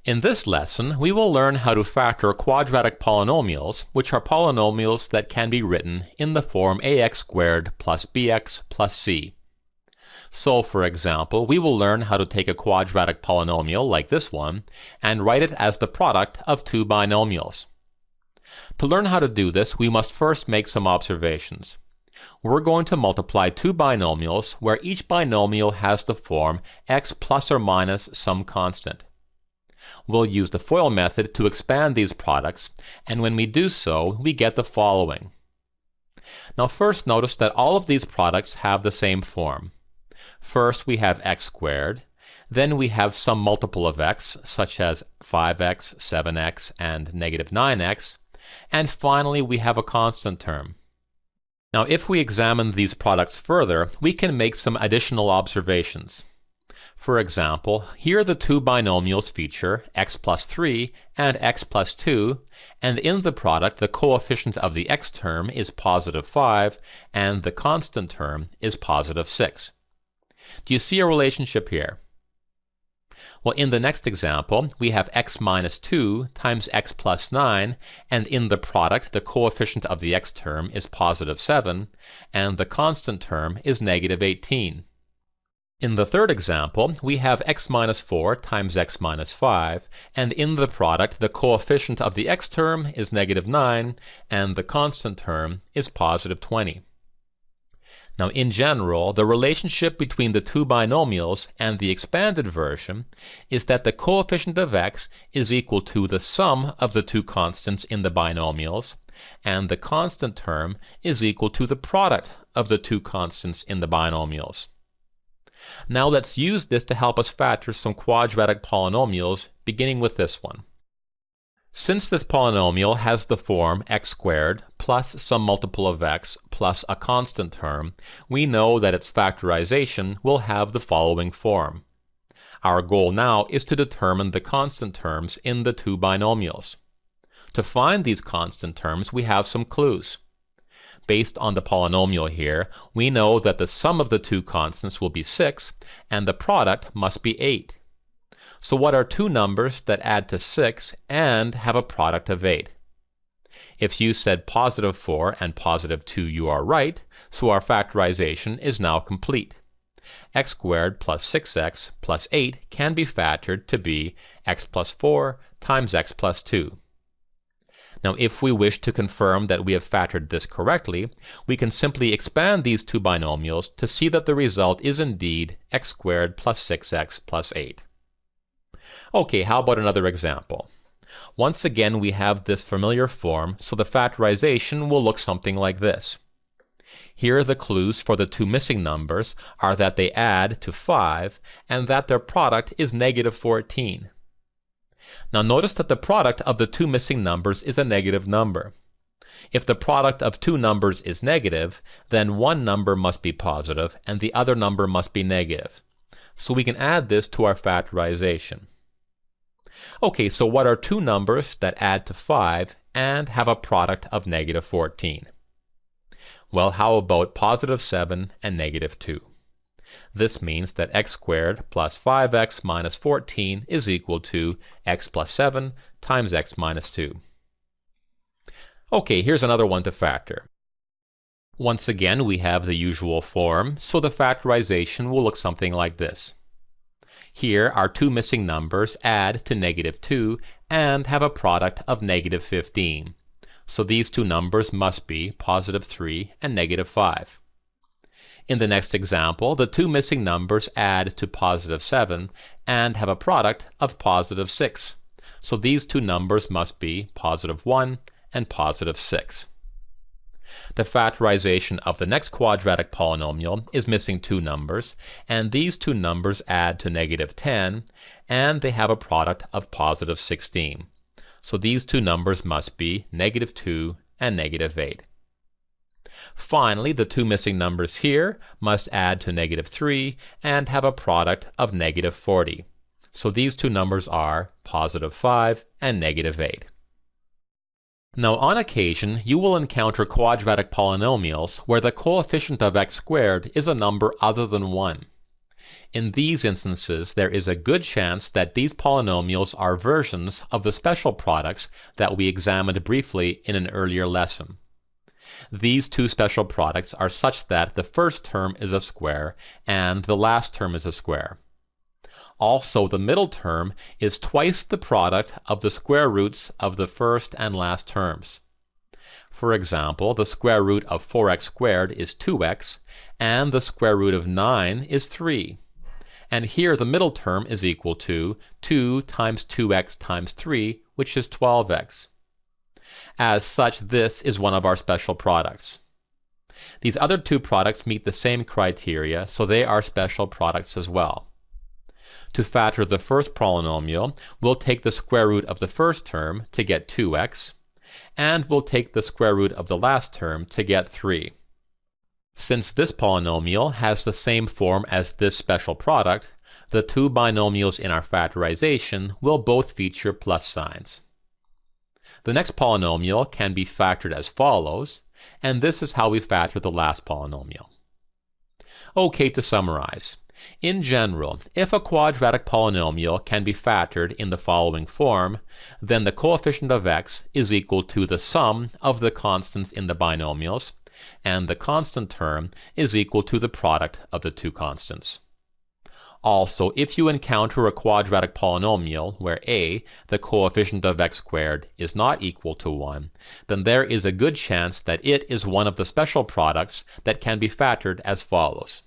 In this lesson, we will learn how to factor quadratic polynomials, which are polynomials that can be written in the form ax squared plus bx plus c. So, for example, we will learn how to take a quadratic polynomial like this one and write it as the product of two binomials. To learn how to do this, we must first make some observations. We're going to multiply two binomials where each binomial has the form x plus or minus some constant. We'll use the FOIL method to expand these products, and when we do so, we get the following. Now first notice that all of these products have the same form. First we have x squared, then we have some multiple of x, such as 5x, 7x, and negative 9x, and finally we have a constant term. Now if we examine these products further, we can make some additional observations. For example, here the two binomials feature x plus 3 and x plus 2, and in the product the coefficient of the x term is positive 5 and the constant term is positive 6. Do you see a relationship here? Well, in the next example, we have x minus 2 times x plus 9, and in the product the coefficient of the x term is positive 7 and the constant term is negative 18. In the third example, we have x minus 4 times x minus 5, and in the product the coefficient of the x term is negative 9, and the constant term is positive 20. Now in general, the relationship between the two binomials and the expanded version is that the coefficient of x is equal to the sum of the two constants in the binomials, and the constant term is equal to the product of the two constants in the binomials. Now let's use this to help us factor some quadratic polynomials, beginning with this one. Since this polynomial has the form x squared plus some multiple of x plus a constant term, we know that its factorization will have the following form. Our goal now is to determine the constant terms in the two binomials. To find these constant terms, we have some clues. Based on the polynomial here, we know that the sum of the two constants will be 6, and the product must be 8. So what are two numbers that add to 6 and have a product of 8? If you said positive 4 and positive 2, you are right, so our factorization is now complete. X squared plus 6x plus 8 can be factored to be x plus 4 times x plus 2. Now if we wish to confirm that we have factored this correctly, we can simply expand these two binomials to see that the result is indeed x squared plus 6x plus 8. Okay, how about another example? Once again we have this familiar form, so the factorization will look something like this. Here the clues for the two missing numbers are that they add to 5 and that their product is negative 14. Now notice that the product of the two missing numbers is a negative number. If the product of two numbers is negative, then one number must be positive and the other number must be negative. So we can add this to our factorization. Okay, so what are two numbers that add to 5 and have a product of negative 14? Well, how about positive 7 and negative 2? This means that x squared plus 5x minus 14 is equal to x plus 7 times x minus 2. Okay, here's another one to factor. Once again, we have the usual form, so the factorization will look something like this. Here, our two missing numbers add to negative 2 and have a product of negative 15. So these two numbers must be positive 3 and negative 5. In the next example, the two missing numbers add to positive 7 and have a product of positive 6. So these two numbers must be positive 1 and positive 6. The factorization of the next quadratic polynomial is missing two numbers, and these two numbers add to negative 10, and they have a product of positive 16. So these two numbers must be negative 2 and negative 8. Finally, the two missing numbers here must add to negative 3 and have a product of negative 40. So these two numbers are positive 5 and negative 8. Now on occasion, you will encounter quadratic polynomials where the coefficient of x squared is a number other than 1. In these instances, there is a good chance that these polynomials are versions of the special products that we examined briefly in an earlier lesson. These two special products are such that the first term is a square and the last term is a square. Also, the middle term is twice the product of the square roots of the first and last terms. For example, the square root of 4x squared is 2x, and the square root of 9 is 3. And here the middle term is equal to 2 times 2x times 3, which is 12x. As such, this is one of our special products. These other two products meet the same criteria, so they are special products as well. To factor the first polynomial, we'll take the square root of the first term to get 2x, and we'll take the square root of the last term to get 3. Since this polynomial has the same form as this special product, the two binomials in our factorization will both feature plus signs. The next polynomial can be factored as follows, and this is how we factor the last polynomial. Okay, to summarize. In general, if a quadratic polynomial can be factored in the following form, then the coefficient of x is equal to the sum of the constants in the binomials, and the constant term is equal to the product of the two constants. Also, if you encounter a quadratic polynomial where a, the coefficient of x squared, is not equal to 1, then there is a good chance that it is one of the special products that can be factored as follows.